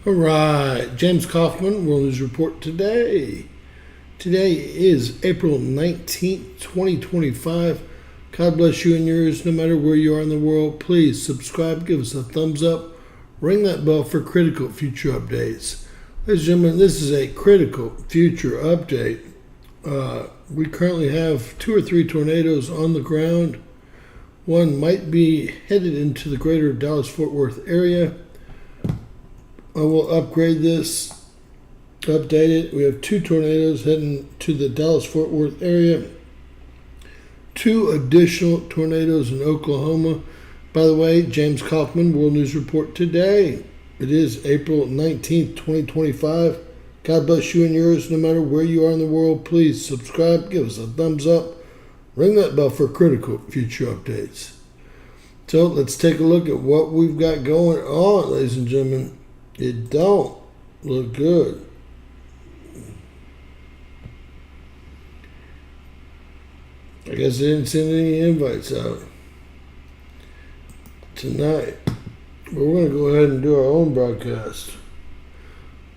All right, James Kaufman, World News Report today. Today is April 19th, 2025. God bless you and yours, no matter where you are in the world. Please subscribe, give us a thumbs up, ring that bell for critical future updates. Ladies and gentlemen, this is a critical future update. We currently have 2 or 3 tornadoes on the ground. One might be headed into the greater Dallas-Fort Worth area. I will upgrade this, update it. We have 2 tornadoes heading to the Dallas-Fort Worth area. 2 additional tornadoes in Oklahoma. By the way, James Kaufman, World News Report today. It is April 19th, 2025. God bless you and yours, no matter where you are in the world. Please subscribe, give us a thumbs up, ring that bell for critical future updates. So let's take a look at what we've got going on, ladies and gentlemen. It don't look good. I guess they didn't send any invites out tonight. But we're going to go ahead and do our own broadcast.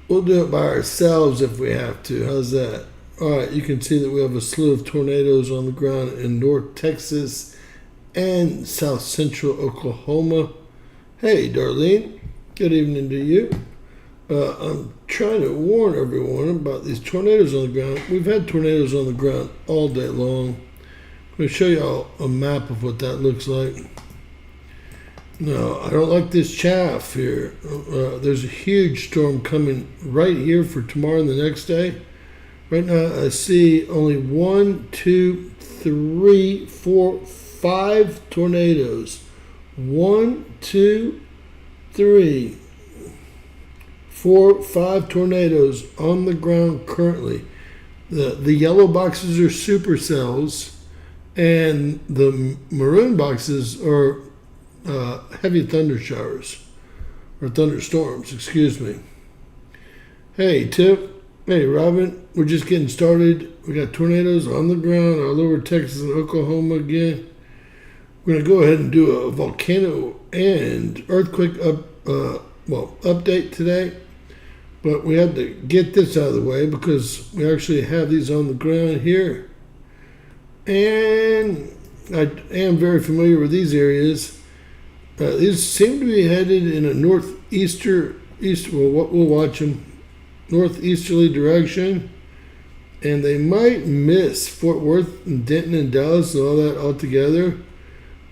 We'll do it by ourselves if we have to. How's that? All right, you can see that we have a slew of tornadoes on the ground in North Texas and South Central Oklahoma. Hey, Darlene. Good evening to you. I'm trying to warn everyone about these tornadoes on the ground. We've had tornadoes on the ground all day long. I'm going to show you all a map of what that looks like. No, I don't like this chaff here. There's a huge storm coming right here for tomorrow and the next day. Right now I see only 1, 2, 3, 4, 5 tornadoes. 1, 2, 3, 4, 5 tornadoes on the ground currently. The yellow boxes are supercells, and the maroon boxes are heavy thunder showers, or thunderstorms, excuse me. Hey, Tip. Hey, Robin. We're just getting started. We got tornadoes on the ground all over Texas and Oklahoma again. We're going to go ahead and do a volcano and earthquake update today. But we had to get this out of the way because we actually have these on the ground here. And I am very familiar with these areas. These seem to be headed in a we'll watch them, northeasterly direction. And they might miss Fort Worth and Denton and Dallas and all that altogether.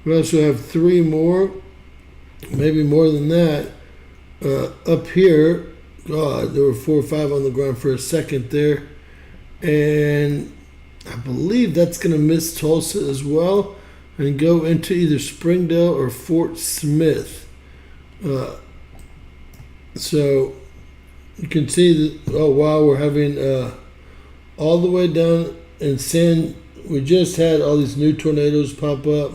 We also have 3 more, maybe more than that, up here. God, there were 4 or 5 on the ground for a second there. And I believe that's going to miss Tulsa as well and go into either Springdale or Fort Smith. So you can see that, oh wow, we're having all the way down in we just had all these new tornadoes pop up.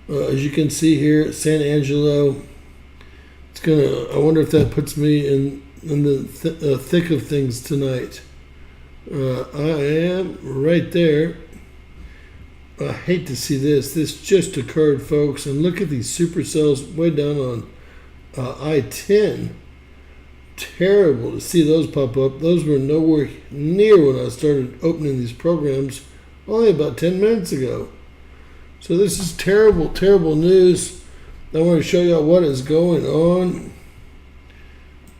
As you can see here, San Angelo. I wonder if that puts me in the thick of things tonight. I am right there. I hate to see this. This just occurred, folks. And look at these supercells way down on I-10. Terrible to see those pop up. Those were nowhere near when I started opening these programs only about 10 minutes ago. So this is terrible, terrible news. I want to show you what is going on.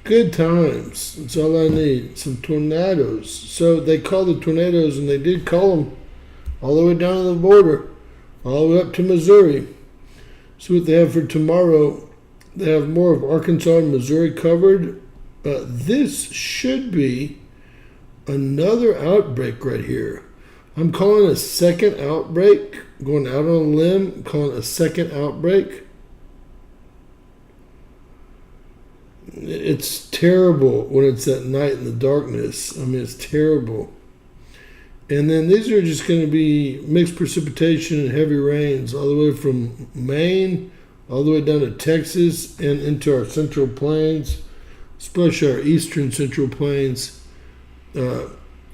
Good times. That's all I need. Some tornadoes. So they call the tornadoes, and they did call them all the way down to the border, all the way up to Missouri. See what they have for tomorrow. They have more of Arkansas and Missouri covered. This should be another outbreak right here. I'm calling a second outbreak. Going out on a limb, I'm calling a second outbreak. It's terrible when it's at night in the darkness. I mean, it's terrible. And then these are just going to be mixed precipitation and heavy rains all the way from Maine, all the way down to Texas and into our central plains, especially our eastern central plains.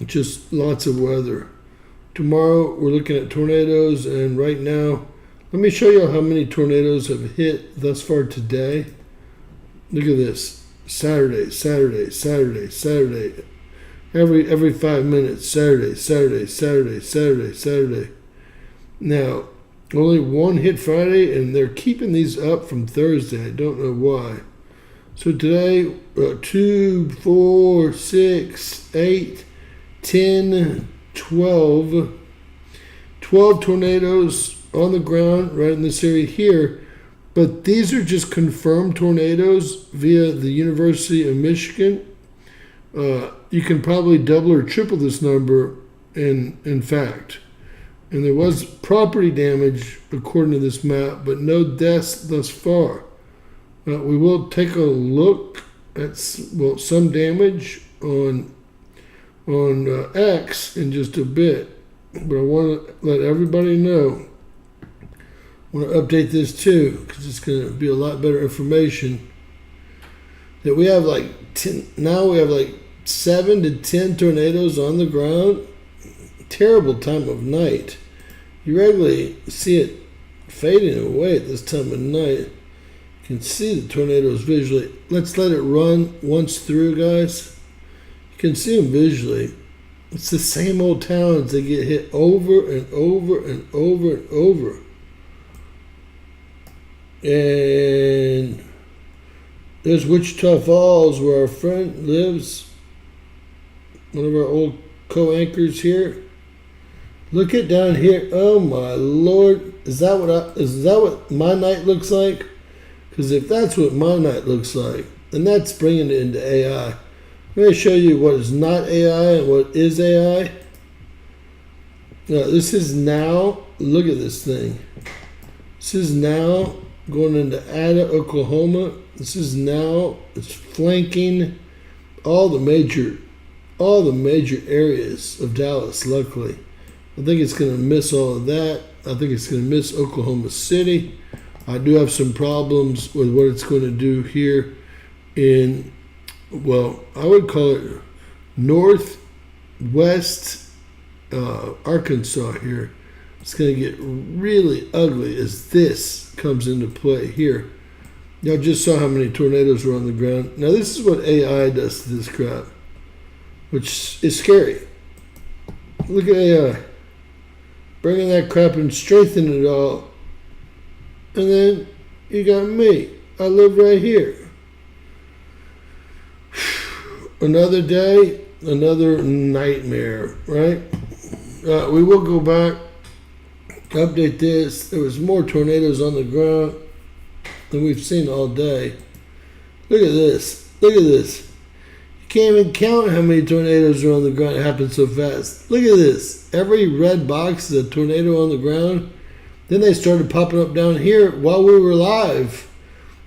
Just lots of weather. Tomorrow we're looking at tornadoes, and right now, let me show you how many tornadoes have hit thus far today. Look at this. Saturday. Every 5 minutes. Saturday. Now, only one hit Friday, and they're keeping these up from Thursday. I don't know why. So today, 2, 4, 6, 8, 10, 12 tornadoes on the ground right in this area here. But these are just confirmed tornadoes via the University of Michigan. You can probably double or triple this number in fact. And there was property damage according to this map, but no deaths thus far. We will take a look at some damage on X in just a bit. But I want to let everybody know. I want to update this too, because it's going to be a lot better information. That we have like 7 to 10 tornadoes on the ground. Terrible time of night. You regularly see it fading away at this time of night. You can see the tornadoes visually. Let's let it run once through, guys. You can see them visually. It's the same old towns. They get hit over and over and over and over. And there's Wichita Falls, where our friend lives, one of our old co-anchors here. Look at down here. Oh my Lord. Is that what my night looks like? Because if that's what my night looks like, then that's bringing it into AI. Let me show you what is not AI and what is AI. Now, this is now, look at this thing. This is now going into Ada, Oklahoma. This is now, it's flanking all the major areas of Dallas, luckily. I think it's going to miss all of that. I think it's going to miss Oklahoma City. I do have some problems with what it's going to do here in, well, I would call it northwest Arkansas here. It's going to get really ugly as this comes into play here. Y'all just saw how many tornadoes were on the ground. Now, this is what AI does to this crap, which is scary. Look at AI. Bringing that crap and strengthening it all. And then you got me. I live right here. Another day, another nightmare, right? We will go back, update this. There was more tornadoes on the ground than we've seen all day. Look at this. Look at this. You can't even count how many tornadoes are on the ground. It happens so fast. Look at this. Every red box is a tornado on the ground. Then they started popping up down here while we were live.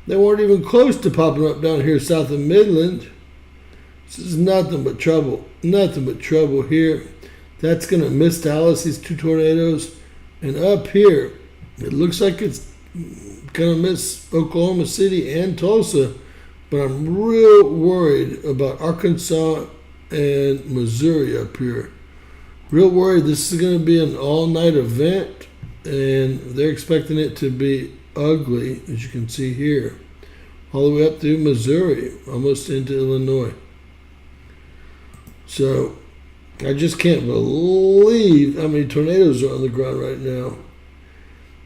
They weren't even close to popping up down here south of Midland. This is nothing but trouble. Nothing but trouble here. That's going to miss Dallas, these two tornadoes. And up here, it looks like it's going to miss Oklahoma City and Tulsa. But I'm real worried about Arkansas and Missouri up here. Real worried this is going to be an all-night event. And they're expecting it to be ugly, as you can see here. All the way up through Missouri, almost into Illinois. So, I just can't believe how many tornadoes are on the ground right now.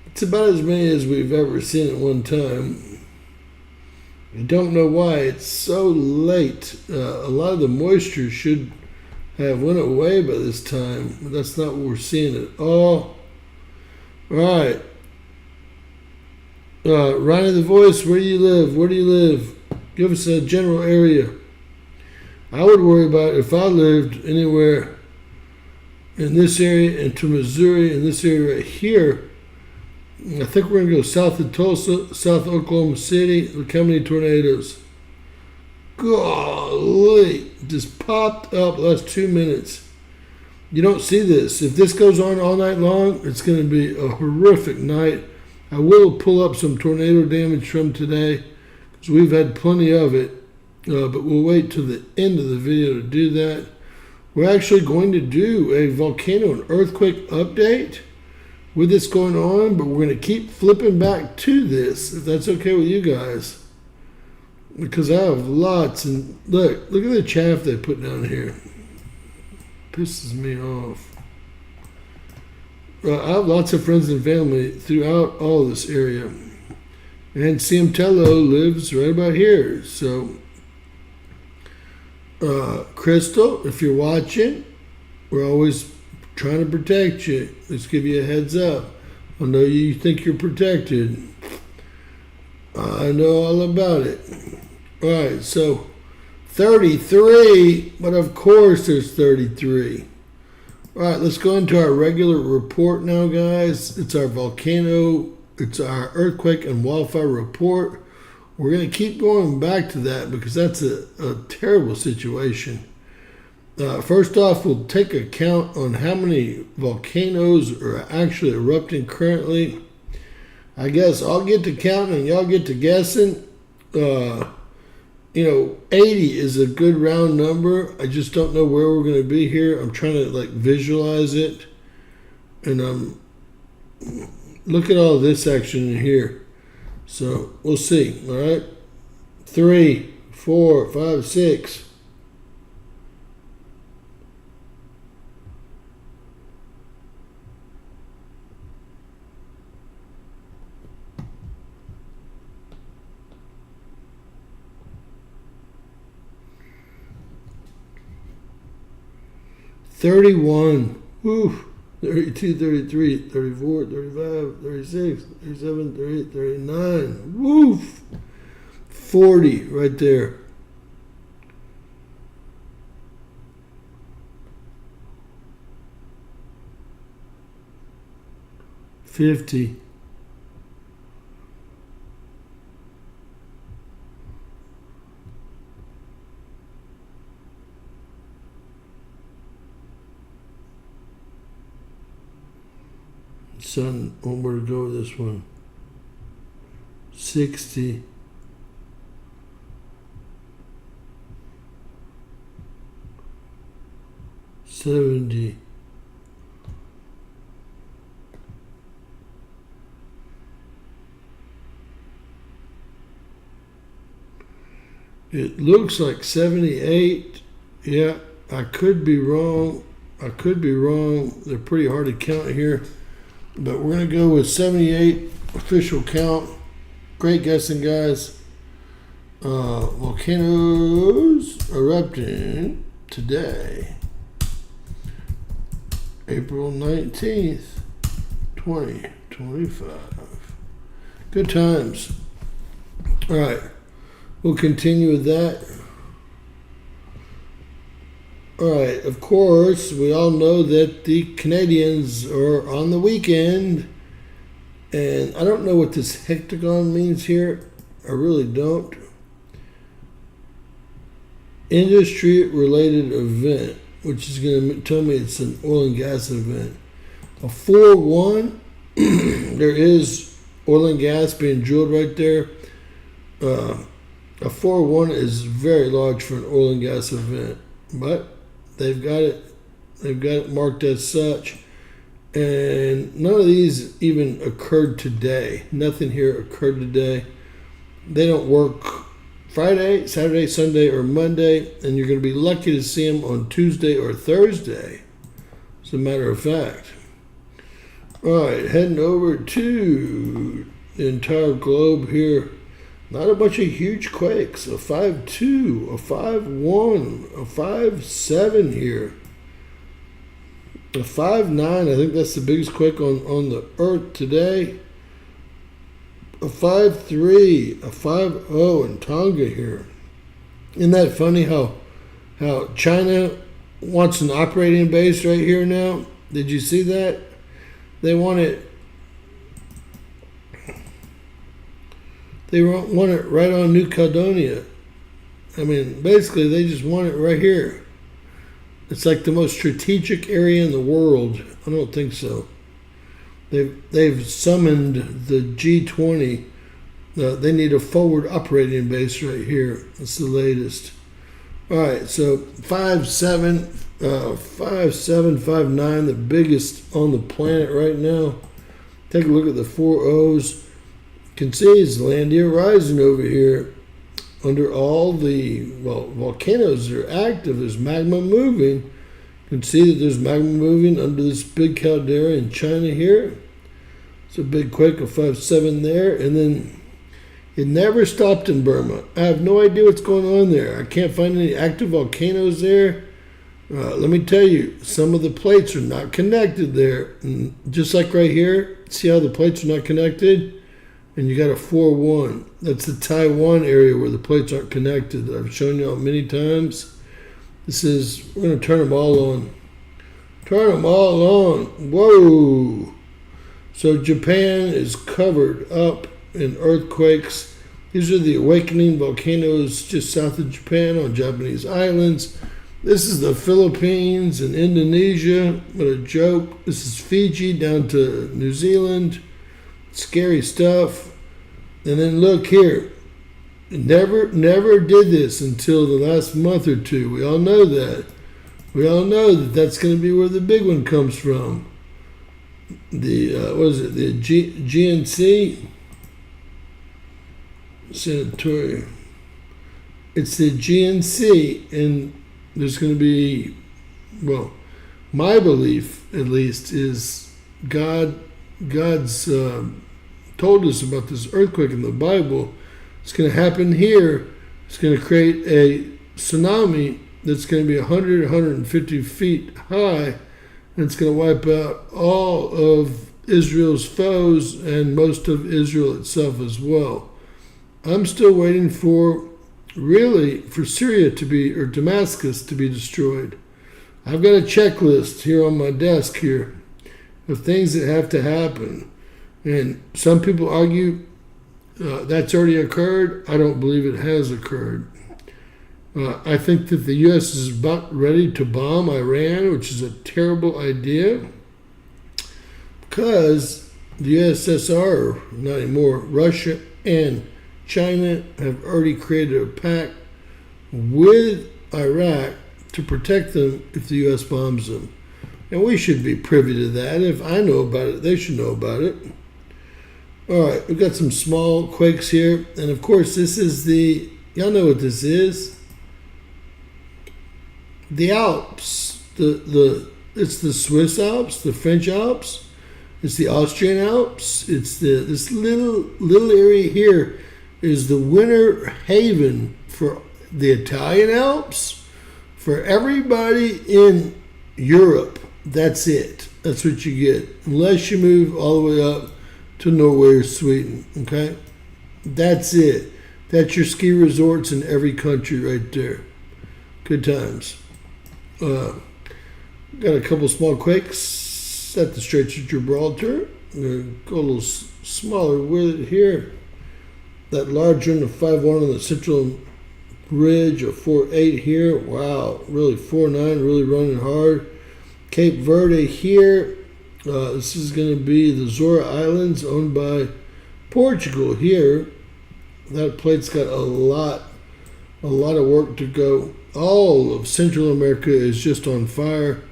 It's about as many as we've ever seen at one time. I don't know why it's so late. A lot of the moisture should have went away by this time, but that's not what we're seeing at all. All right. Ronnie the Voice, where do you live? Where do you live? Give us a general area. I would worry about if I lived anywhere in this area into Missouri, in this area right here. I think we're going to go south of Tulsa, south of Oklahoma City. Look how many tornadoes. Golly, just popped up last 2 minutes. You don't see this. If this goes on all night long, it's going to be a horrific night. I will pull up some tornado damage from today because we've had plenty of it, but we'll wait till the end of the video to do that. We're actually going to do a volcano and earthquake update with this going on, but we're going to keep flipping back to this, if that's okay with you guys, because I have lots. And look at the chaff they put down here. Pisses me off. I have lots of friends and family throughout all this area, and Ciemtello lives right about here. So Crystal, if you're watching, we're always trying to protect you. Let's give you a heads up. I know you think you're protected. I know all about it. All right, so 33, but of course there's 33. All right, let's go into our regular report now, guys. It's our volcano, it's our earthquake and wildfire report. We're going to keep going back to that because that's a terrible situation. First off, we'll take a count on how many volcanoes are actually erupting currently. I guess I'll get to counting and y'all get to guessing. 80 is a good round number. I just don't know where we're going to be here. I'm trying to visualize it. And look at all this action in here. So we'll see. All right. 3, 4, 5, 6. $31, woo, 32, 33, 34, 35, 36, 37, 38, 39, woof, 40 right there. $50. Son, where to go with this one? 60. 70. It looks like 78. Yeah, I could be wrong. They're pretty hard to count here. But we're going to go with 78 official count. Great guessing, guys. Volcanoes erupting today, April 19th, 2025. Good times. All right. We'll continue with that. All right, of course, we all know that the Canadians are on the weekend, and I don't know what this hectagon means here. I really don't. Industry-related event, which is going to tell me it's an oil and gas event. A 4-1, there is oil and gas being drilled right there. A 4-1 is very large for an oil and gas event, but they've got it marked as such. And none of these even occurred today. Nothing here occurred today. They don't work Friday, Saturday, Sunday, or Monday, and you're going to be lucky to see them on Tuesday or Thursday, as a matter of fact. All right, heading over to the entire globe here. Not a bunch of huge quakes. A 5.2, a 5.1, a 5.7 here. A 5.9, I think that's the biggest quake on the earth today. A 5.3, a 5.0 in Tonga here. Isn't that funny how China wants an operating base right here now? Did you see that? They want it. They want it right on New Caledonia. I mean, basically, they just want it right here. It's like the most strategic area in the world. I don't think so. They've summoned the G20. They need a forward operating base right here. That's the latest. All right, so 5.7, 5.7, 5.9, the biggest on the planet right now. Take a look at the 4 O's. You can see it's Landia rising over here under all the volcanoes that are active. There's magma moving. You can see that there's magma moving under this big caldera in China here. It's a big quake of 5.7 there, and then it never stopped in Burma. I have no idea what's going on there. I can't find any active volcanoes there. Let me tell you, some of the plates are not connected there. And just like right here, see how the plates are not connected? And you got a 4.1. That's the Taiwan area where the plates aren't connected that I've shown you all many times. We're going to turn them all on. Turn them all on. Whoa. So Japan is covered up in earthquakes. These are the awakening volcanoes just south of Japan on Japanese islands. This is the Philippines and Indonesia. What a joke. This is Fiji down to New Zealand. Scary stuff. And then look here. Never did this until the last month or two. We all know that. We all know that that's going to be where the big one comes from. The GNC Sanatorium. It's the GNC, and there's going to be, my belief at least is God's told us about this earthquake in the Bible. It's going to happen here. It's going to create a tsunami that's going to be 100, 150 feet high, and it's going to wipe out all of Israel's foes and most of Israel itself as well. I'm still waiting for Syria to be, or Damascus to be destroyed. I've got a checklist here on my desk here of things that have to happen. And some people argue that's already occurred. I don't believe it has occurred. I think that the U.S. is about ready to bomb Iran, which is a terrible idea, because the USSR, not anymore, Russia and China have already created a pact with Iraq to protect them if the U.S. bombs them. And we should be privy to that. If I know about it, they should know about it. All right, we've got some small quakes here. And of course, this is y'all know what this is. The Alps. It's the Swiss Alps, the French Alps. It's the Austrian Alps. It's this little area here is the winter haven for the Italian Alps, for everybody in Europe. That's it. That's what you get. Unless you move all the way up to Norway or Sweden, okay? That's it. That's your ski resorts in every country right there. Good times. Got a couple small quakes at the Straits of Gibraltar. I'm going to go a little smaller with it here. That large one, the 5.1 on the central ridge, a 4.8 here. Wow, really 4.9, really running hard. Cape Verde here. This is going to be the Azores Islands, owned by Portugal here. That plate's got a lot of work to go. All of Central America is just on fire.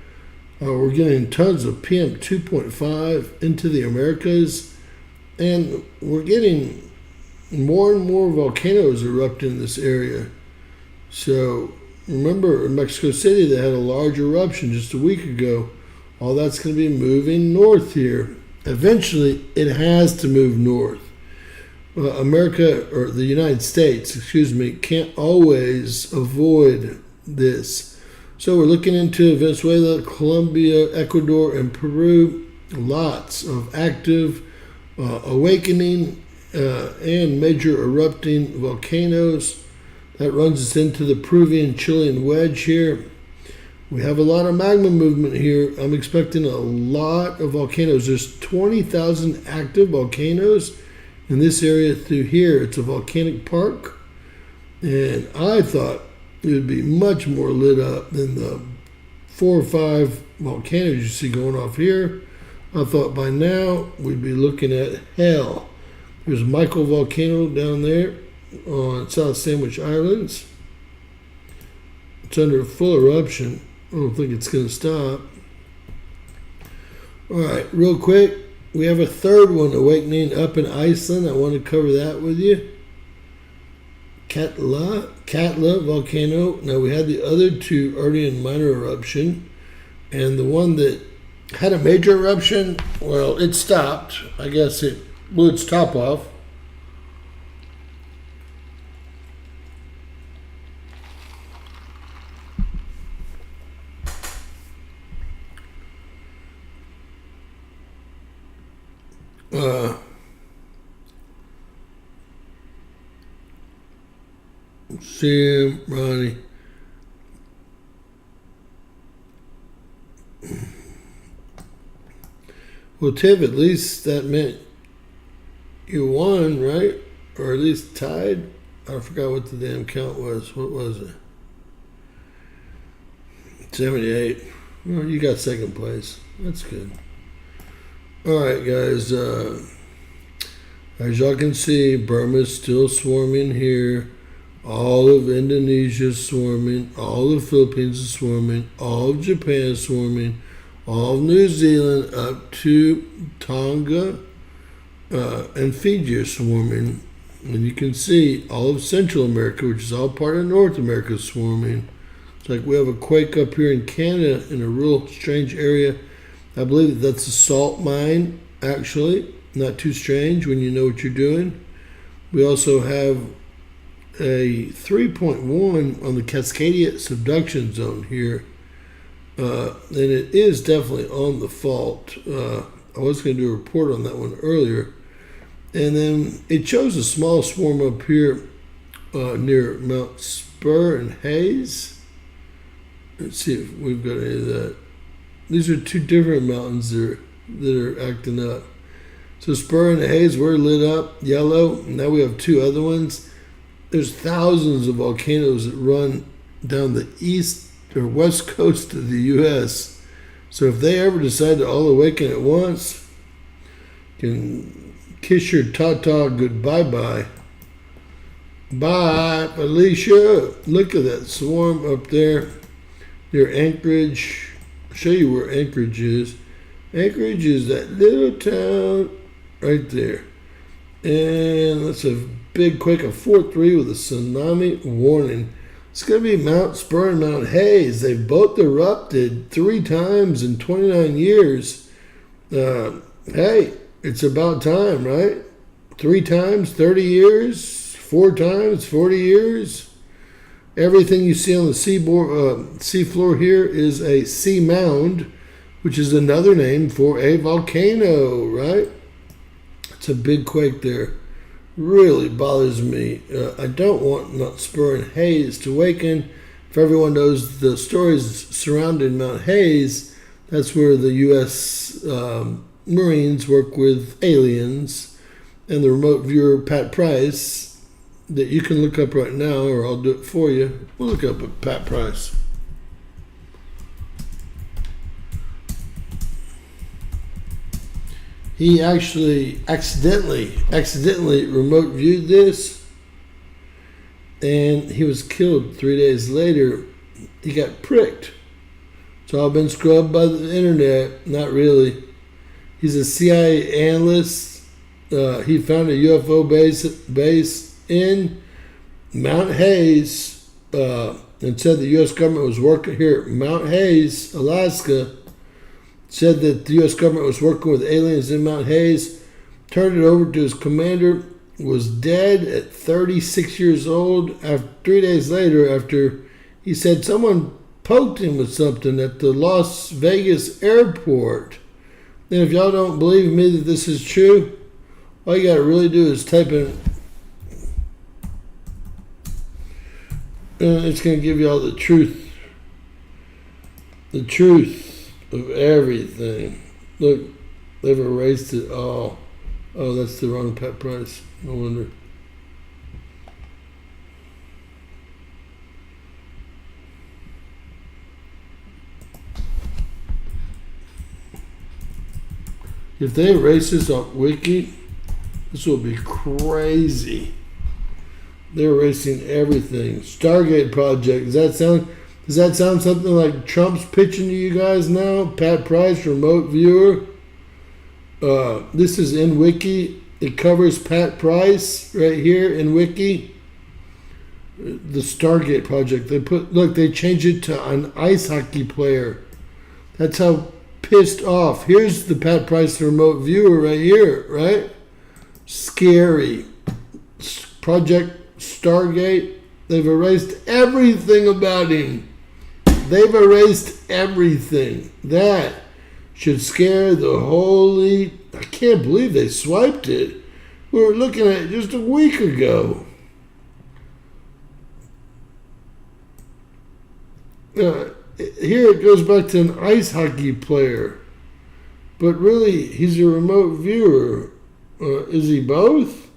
We're getting tons of PM 2.5 into the Americas, and we're getting more and more volcanoes erupting in this area. So remember, in Mexico City, they had a large eruption just a week ago. All that's going to be moving north here. Eventually, it has to move north. America, or the United States, excuse me, can't always avoid this. So we're looking into Venezuela, Colombia, Ecuador, and Peru. Lots of active awakening and major erupting volcanoes. That runs us into the Peruvian-Chilean wedge here. We have a lot of magma movement here. I'm expecting a lot of volcanoes. There's 20,000 active volcanoes in this area through here. It's a volcanic park. And I thought it would be much more lit up than the 4 or 5 volcanoes you see going off here. I thought by now we'd be looking at hell. There's Michael Volcano down there on South Sandwich Islands. It's under full eruption. I don't think it's going to stop. All right, real quick, we have a third one awakening up in Iceland. I want to cover that with you. Katla volcano. Now, we had the other two already in minor eruption, and the one that had a major eruption, well, it stopped. I guess it blew its top off. Sam, Ronnie. Well, Tiff, at least that meant you won, right? Or at least tied. I forgot what the damn count was. What was it? 78. Well, you got second place. That's good. All right, guys. As y'all can see, Burma's still swarming here. All of Indonesia is swarming. All of Philippines is swarming. All of Japan is swarming. All of New Zealand up to Tonga and Fiji are swarming. And you can see all of Central America, which is all part of North America, is swarming. It's like we have a quake up here in Canada in a real strange area. I believe that's a salt mine, actually. Not too strange when you know what you're doing. We also have a 3.1 on the Cascadia subduction zone here. And it is definitely on the fault. I was going to do a report on that one earlier. And then it shows a small swarm up here near Mount Spur and Hayes. Let's see if we've got any of that. These are two different mountains that are acting up. So Spur and Hayes were lit up yellow. Now we have two other ones. There's thousands of volcanoes that run down the east or west coast of the U.S. So if they ever decide to all awaken at once, you can kiss your ta-ta goodbye-bye. Bye, Felicia. Look at that swarm up there near Anchorage. I'll show you where Anchorage is. Anchorage is that little town right there. And that's a big quake of 4.3 with a tsunami warning. It's going to be Mount Spur and Mount Hayes. They both erupted 3 times in 29 years. Hey, it's about time, right? 3 times, 30 years. 4 times, 40 years. Everything you see on the seafloor here is a sea mound, which is another name for a volcano, right? It's a big quake there. Really bothers me. I don't want Mount Spur and Hayes to awaken. If everyone knows the stories surrounding Mount Hayes, that's where the U.S. Marines work with aliens, and the remote viewer Pat Price, that you can look up right now, or I'll do it for you. We'll look up at Pat Price. He actually accidentally remote viewed this, and he was killed 3 days later. He got pricked. It's all been scrubbed by the internet. Not really. He's a CIA analyst. He found a UFO base in Mount Hayes and said the U.S. government was working here at Mount Hayes, Alaska. Said that the U.S. government was working with aliens in Mount Hayes, turned it over to his commander, was dead at 36 years old. 3 days later, after he said someone poked him with something at the Las Vegas airport. And if y'all don't believe me that this is true, all you got to really do is type in. It's going to give you all the truth. The truth of everything. Look, they've erased it all. Oh, that's the wrong pet price. No wonder. If they erase this off Wiki, this will be crazy. They're erasing everything. Stargate project. Does that sound something like Trump's pitching to you guys now? Pat Price, remote viewer. This is in Wiki. It covers Pat Price right here in Wiki. The Stargate project. They changed it to an ice hockey player. That's how pissed off. Here's the Pat Price remote viewer right here, right? Scary. Project Stargate. They've erased everything about him. They've erased everything. That should scare the holy... I can't believe they swiped it. We were looking at it just a week ago. Here it goes back to an ice hockey player. But really, he's a remote viewer. Is he both?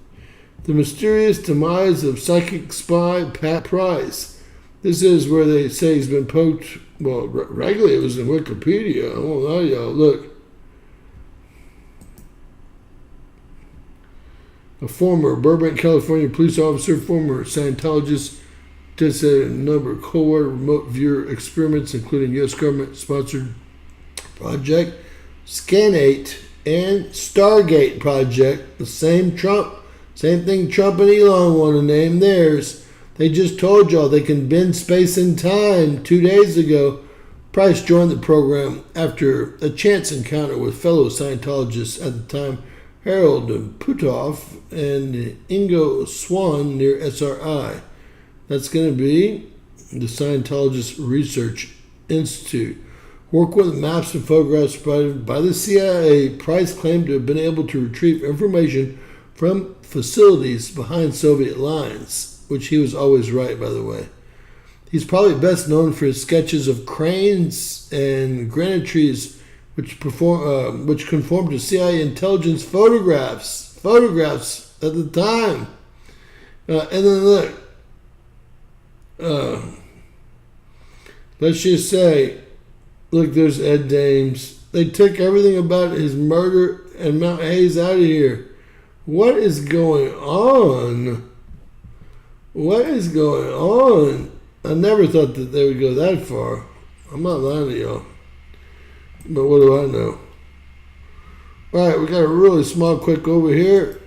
The mysterious demise of psychic spy Pat Price. This is where they say he's been poked. Well, regularly it was in Wikipedia. I won't lie to y'all. Look. A former Burbank, California police officer, former Scientologist, did a number of cohort remote viewer experiments, including U.S. government-sponsored project, Scan8, and Stargate project. The same thing Trump and Elon want to name theirs. They just told y'all they can bend space and time. 2 days ago, Price joined the program after a chance encounter with fellow Scientologists at the time, Harold Putoff and Ingo Swann near SRI. That's going to be the Scientologist Research Institute. Work with maps and photographs provided by the CIA. Price claimed to have been able to retrieve information from facilities behind Soviet lines, which he was always right, by the way. He's probably best known for his sketches of cranes and granite trees, which conform to CIA intelligence photographs at the time. And then look, let's just say, look, there's Ed Dames. They took everything about his murder and Mount Hayes out of here. What is going on? What is going on? I never thought that they would go that far. I'm not lying to y'all. But what do I know? All right, we got a really small quick over here.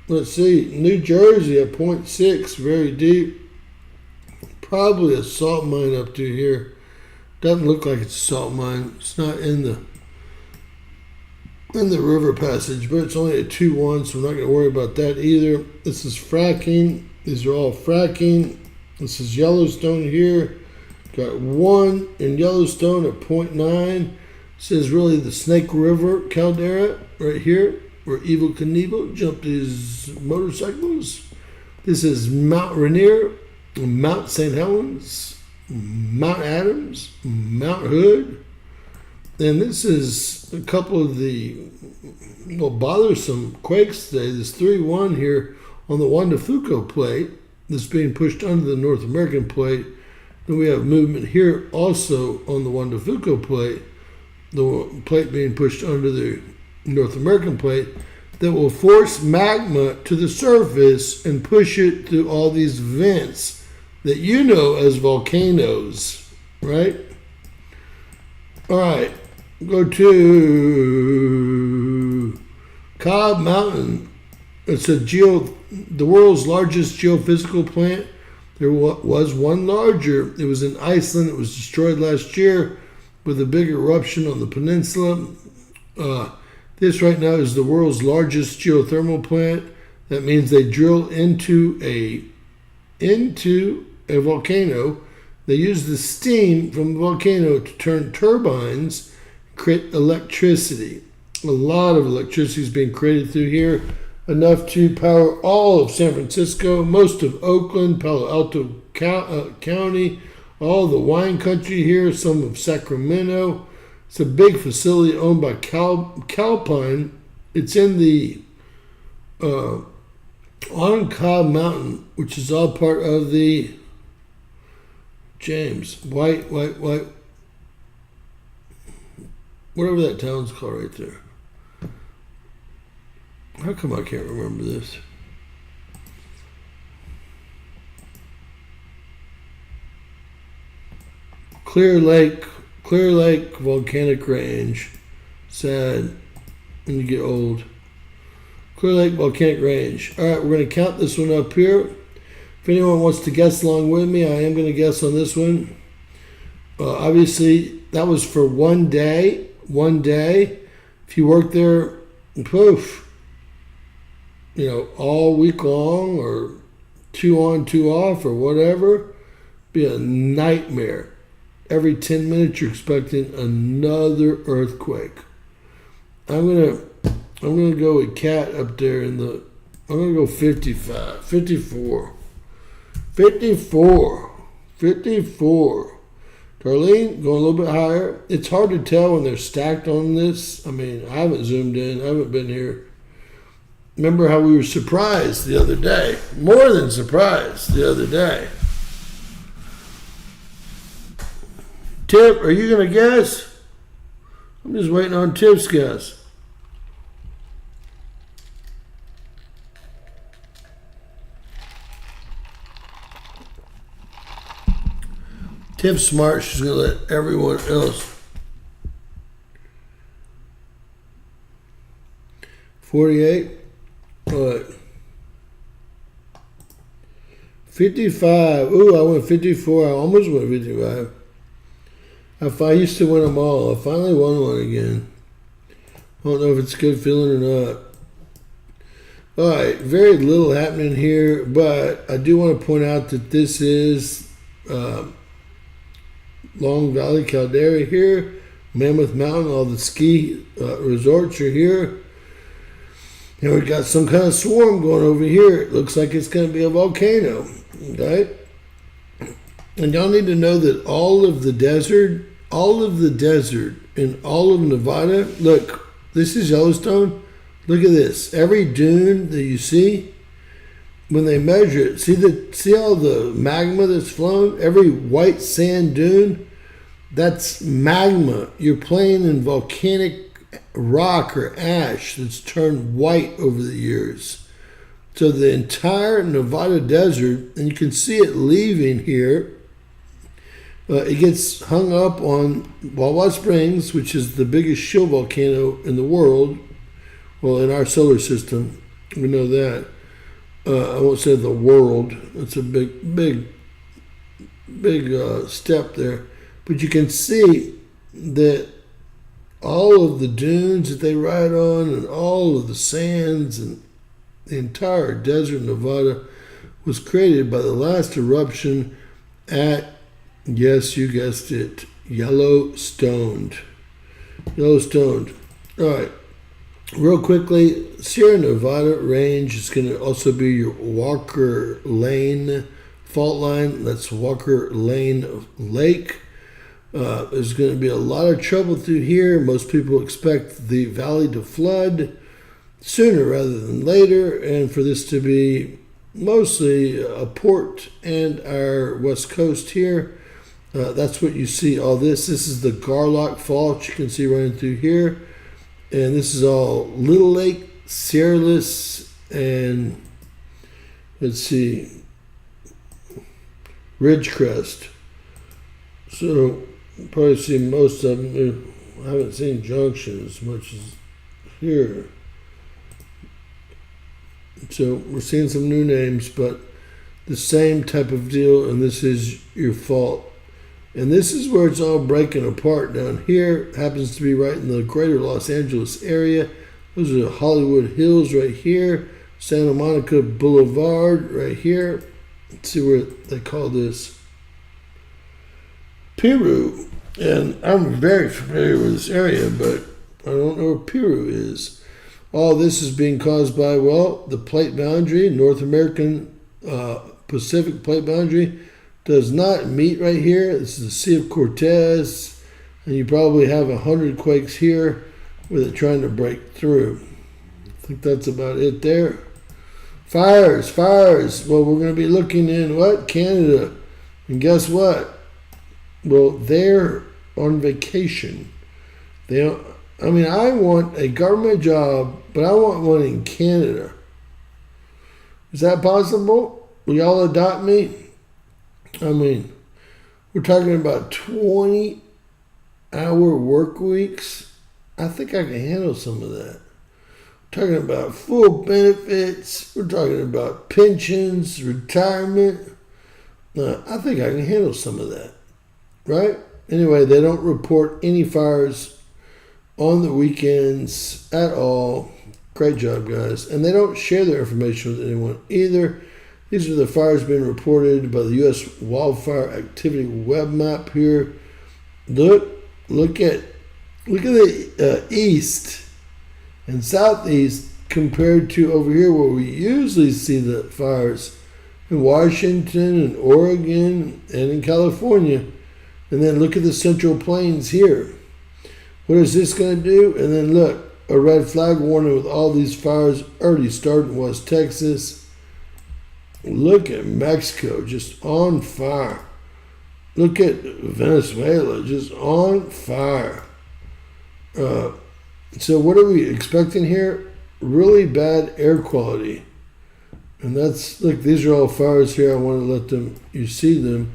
Let's see. New Jersey at 0.6, very deep. Probably a salt mine up to here. Doesn't look like it's a salt mine. It's not in the river passage, but it's only a 2-1, so we're not going to worry about that either. This is fracking. These are all fracking. This is Yellowstone here. Got one in Yellowstone at 0.9. This is really the Snake River caldera right here, where Evel Knievel jumped his motorcycles. This is Mount Rainier, Mount St. Helens, Mount Adams, Mount Hood. And this is a couple of the bothersome quakes today. This 3-1 here on the Juan de Fuca plate that's being pushed under the North American plate. Then we have movement here also on the Juan de Fuca plate, the plate being pushed under the North American plate, that will force magma to the surface and push it through all these vents that you know as volcanoes, right? All right, go to Cobb Mountain. It's the world's largest geophysical plant. There was one larger. It was in Iceland. It was destroyed last year with a big eruption on the peninsula. This right now is the world's largest geothermal plant. That means they drill into a volcano. They use the steam from the volcano to turn turbines, create electricity. A lot of electricity is being created through here, enough to power all of San Francisco, most of Oakland, Palo Alto County, all the wine country here, some of Sacramento. It's a big facility owned by Calpine. It's in the on Cobb Mountain, which is all part of the James White, whatever that town's called right there. How come I can't remember this? Clear Lake Volcanic Range. Sad when you get old. Clear Lake Volcanic Range. All right, we're going to count this one up here. If anyone wants to guess along with me, I am going to guess on this one. Obviously, that was for one day. One day. If you work there, poof, all week long or 2 on, 2 off or whatever, be a nightmare. Every 10 minutes you're expecting another earthquake. I'm gonna go with Cat up there I'm gonna go 55, 54. 54. Darlene, going a little bit higher. It's hard to tell when they're stacked on this. I mean, I haven't zoomed in. I haven't been here. Remember how we were surprised the other day? More than surprised the other day. Tip, are you going to guess? I'm just waiting on Tip's guess. Tip's smart. She's going to let everyone else. 48. What? 55. Ooh, I went 54. I almost went 55. I used to win them all. I finally won one again. I don't know if it's a good feeling or not. All right, very little happening here, but I do want to point out that this is Long Valley Caldera here, Mammoth Mountain, all the ski resorts are here. And we've got some kind of swarm going over here. It looks like it's going to be a volcano, okay? And y'all need to know that all of the desert in all of Nevada, look, this is Yellowstone. Look at this. Every dune that you see, when they measure it, see all the magma that's flown? Every white sand dune, that's magma. You're playing in volcanic rock or ash that's turned white over the years. So the entire Nevada desert, and you can see it leaving here, it gets hung up on Wawa Springs, which is the biggest shill volcano in the world. Well, in our solar system, we know that. I won't say the world. That's a big step there. But you can see that all of the dunes that they ride on and all of the sands and the entire desert of Nevada was created by the last eruption at, yes, you guessed it, Yellowstone. All right. Real quickly, Sierra Nevada range is going to also be your Walker Lane fault line. That's Walker Lane Lake. There's going to be a lot of trouble through here. Most people expect the valley to flood sooner rather than later, and for this to be mostly a port and our west coast here. That's what you see. All this is the Garlock Fault you can see running through here. And this is all Little Lake, Sierraless, and let's see, Ridgecrest. So you probably see most of them. I haven't seen Junction as much as here. So we're seeing some new names, but the same type of deal, and this is your fault. And this is where it's all breaking apart down here. It happens to be right in the greater Los Angeles area. Those are the Hollywood Hills right here. Santa Monica Boulevard right here. Let's see where they call this. Peru. And I'm very familiar with this area, but I don't know where Peru is. All this is being caused by, well, the plate boundary, North American Pacific plate boundary, does not meet right here. This is the Sea of Cortez, and you probably have 100 quakes here with it trying to break through. I think that's about it there. Fires. Well, we're going to be looking in what? Canada. And guess what? Well, they're on vacation. I want a government job, but I want one in Canada. Is that possible? Will y'all adopt me? We're talking about 20-hour work weeks. I think I can handle some of that. We're talking about full benefits. We're talking about pensions, retirement. I think I can handle some of that. Right? Anyway, they don't report any fires on the weekends at all. Great job, guys. And they don't share their information with anyone either. These are the fires being reported by the U.S. Wildfire Activity Web Map here. Look at the east and southeast compared to over here where we usually see the fires in Washington and Oregon and in California. And then look at the Central Plains here. What is this going to do? And then look, a red flag warning with all these fires already started in West Texas. Look at Mexico, just on fire. Look at Venezuela, just on fire. So what are we expecting here? Really bad air quality. And that's, look, these are all fires here. I want to let you see them.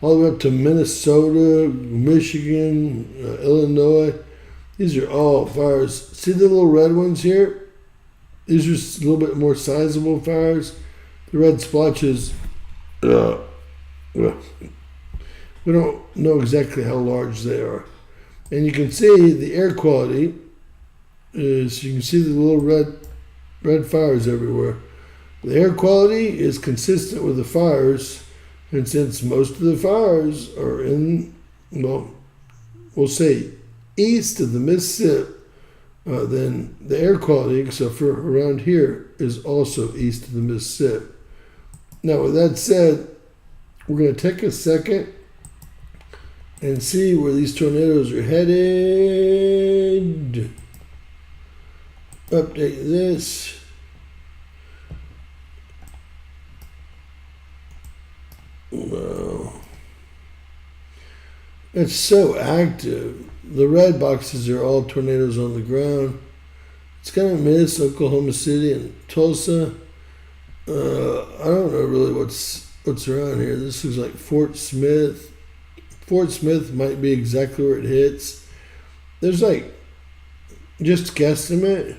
All the way up to Minnesota, Michigan, Illinois. These are all fires. See the little red ones here? These are a little bit more sizable fires. The red splotches, we don't know exactly how large they are. And you can see the air quality is, you can see the little red fires everywhere. The air quality is consistent with the fires. And since most of the fires are in, well, we'll say east of the Mississippi, then the air quality, except for around here, is also east of the Mississippi. Now, with that said, we're going to take a second and see where these tornadoes are headed. Update this. Wow. It's so active. The red boxes are all tornadoes on the ground. It's kind of miss Oklahoma City and Tulsa. I don't know really what's around here. This looks like Fort Smith. Fort Smith might be exactly where it hits. There's like, just guesstimate,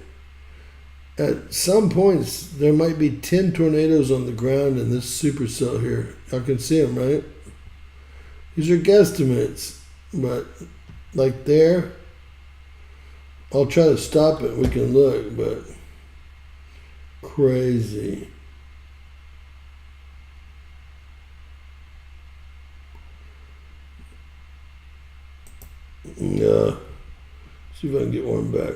at some points there might be 10 tornadoes on the ground in this supercell here. Y'all can see them, right? These are guesstimates, but like there, I'll try to stop it. We can look, but crazy. Yeah. See if I can get one back.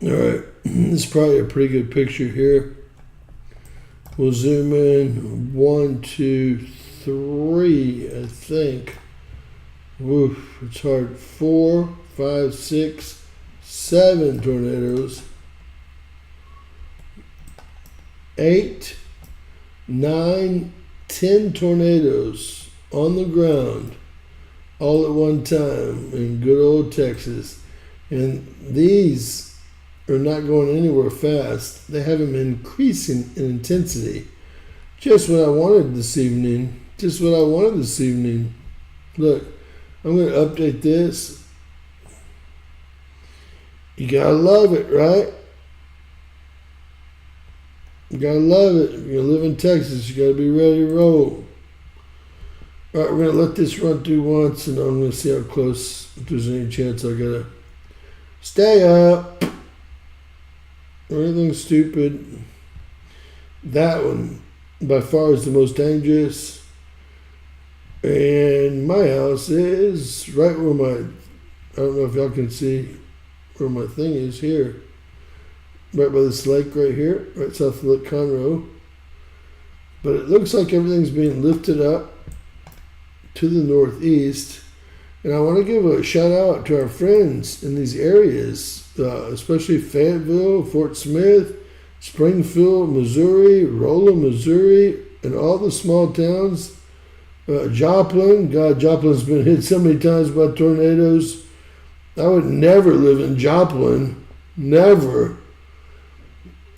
All right, this is probably a pretty good picture here. We'll zoom in. 1, 2, 3, I think. Woof, it's hard. 4, 5, 6, 7 tornadoes. 8, 9, 10 tornadoes on the ground all at one time in good old Texas. And these are not going anywhere fast. They have them increasing in intensity. Just what I wanted this evening. Look, I'm going to update this. You gotta love it, right? You gotta love it. If you live in Texas, you gotta be ready to roll. All right, we're gonna let this run through once, and I'm gonna see how close, if there's any chance I gotta stay up or anything stupid. That one, by far, is the most dangerous. And my house is right where I don't know if y'all can see where my thing is here. Right by this lake right here, right south of Lake Conroe. But it looks like everything's being lifted up to the northeast. And I want to give a shout out to our friends in these areas, especially Fayetteville, Fort Smith, Springfield, Missouri, Rolla, Missouri, and all the small towns. Joplin, God, Joplin's been hit so many times by tornadoes. I would never live in Joplin, never.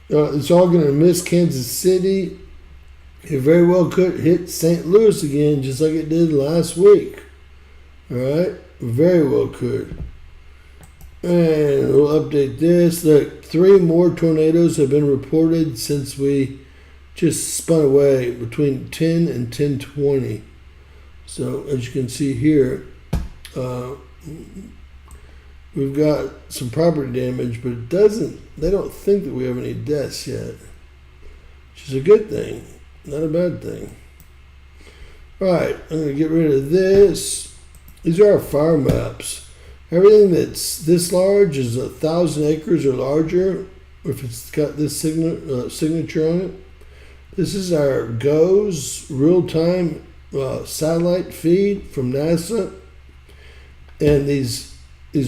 It's all going to miss Kansas City. It very well could hit St. Louis again, just like it did last week. All right, very well could. And we'll update this. Look, 3 more tornadoes have been reported since we just spun away between 10 and 10:20. So as you can see here, we've got some property damage, but they don't think that we have any deaths yet, which is a good thing, not a bad thing. All right, I'm going to get rid of this. These are our fire maps. Everything that's this large is 1,000 acres or larger, if it's got this signature on it. This is our GOES real-time satellite feed from NASA. And these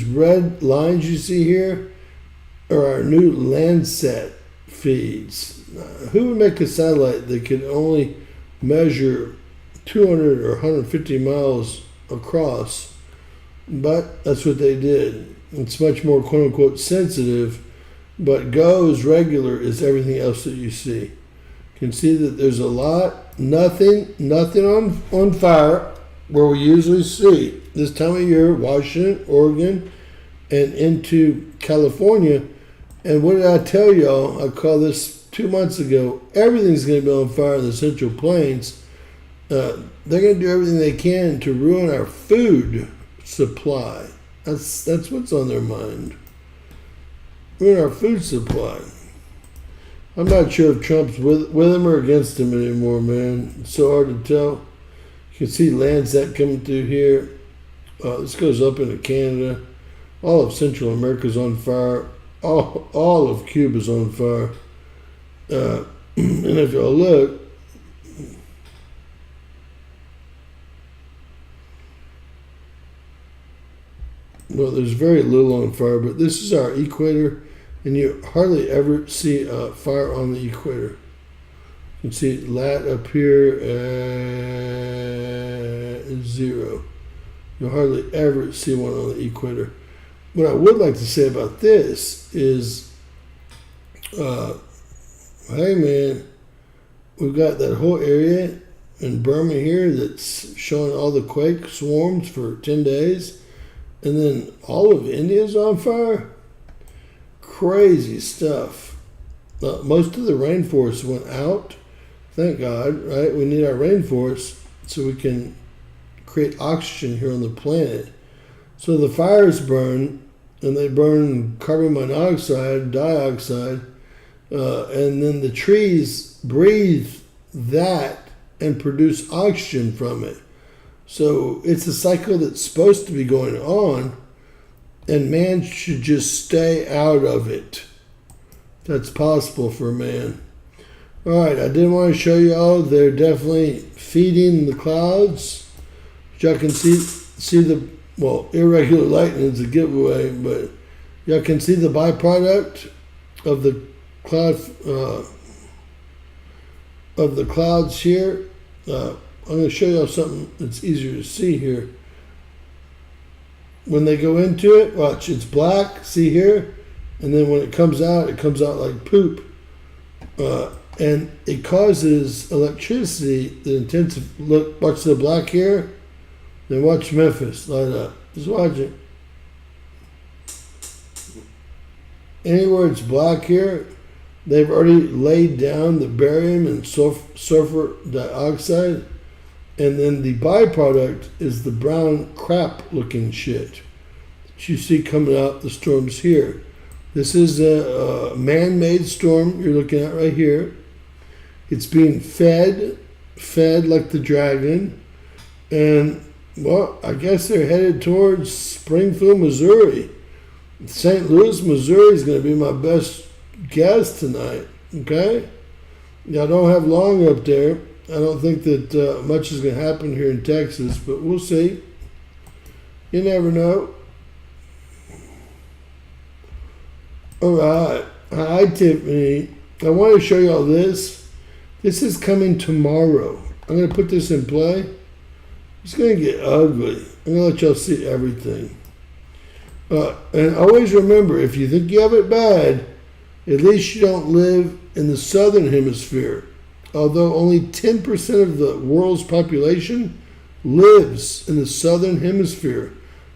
red lines you see here are our new Landsat feeds. Who would make a satellite that could only measure 200 or 150 miles across? But that's what they did. It's much more quote-unquote sensitive, but GOES regular is everything else that you see. You can see that there's a lot, nothing on fire where we usually see this time of year, Washington, Oregon, and into California. And what did I tell y'all? I called this 2 months ago. Everything's going to be on fire in the Central Plains. They're going to do everything they can to ruin our food supply. That's what's on their mind. Ruin our food supply. I'm not sure if Trump's with him or against him anymore, man. It's so hard to tell. You can see Landsat coming through here. This goes up into Canada. All of Central America's on fire. All of Cuba's on fire. And if y'all look, well, there's very little on fire, but this is our equator, and you hardly ever see fire on the equator. You can see lat up here at 0. You'll hardly ever see one on the equator. What I would like to say about this is, hey man, we've got that whole area in Burma here that's showing all the quake swarms for 10 days. And then all of India's on fire. Crazy stuff. Most of the rainforest went out. Thank God, right? We need our rainforest so we can create oxygen here on the planet. So the fires burn, and they burn carbon monoxide, dioxide, and then the trees breathe that and produce oxygen from it. So it's a cycle that's supposed to be going on, and man should just stay out of it. That's possible for man. All right, I did want to show you all. They're definitely feeding the clouds. Y'all can see the, well, irregular lightning is a giveaway, but y'all can see the byproduct of the clouds here. I'm going to show y'all something that's easier to see here. When they go into it, watch, it's black, see here? And then when it comes out like poop. And it causes electricity, the intensive, look, watch the black here. Then watch Memphis light up. Just watch it. Anywhere it's black here, They've already laid down the barium and sulfur dioxide, and then the byproduct is the brown crap-looking shit that you see coming out the storms here. This is a man-made storm you're looking at right here. It's being fed like the dragon, and well, I guess they're headed towards Springfield, Missouri. St. Louis, Missouri is going to be my best guess tonight. Okay, y'all don't have long up there. I don't think that much is going to happen here in Texas, but we'll see. You never know. All right. Hi, Tiffany. I want to show you all this. This is coming tomorrow. I'm going to put this in play. It's going to get ugly. I'm going to let y'all see everything. And always remember, if you think you have it bad, at least you don't live in the southern hemisphere. Although only 10% of the world's population lives in the southern hemisphere.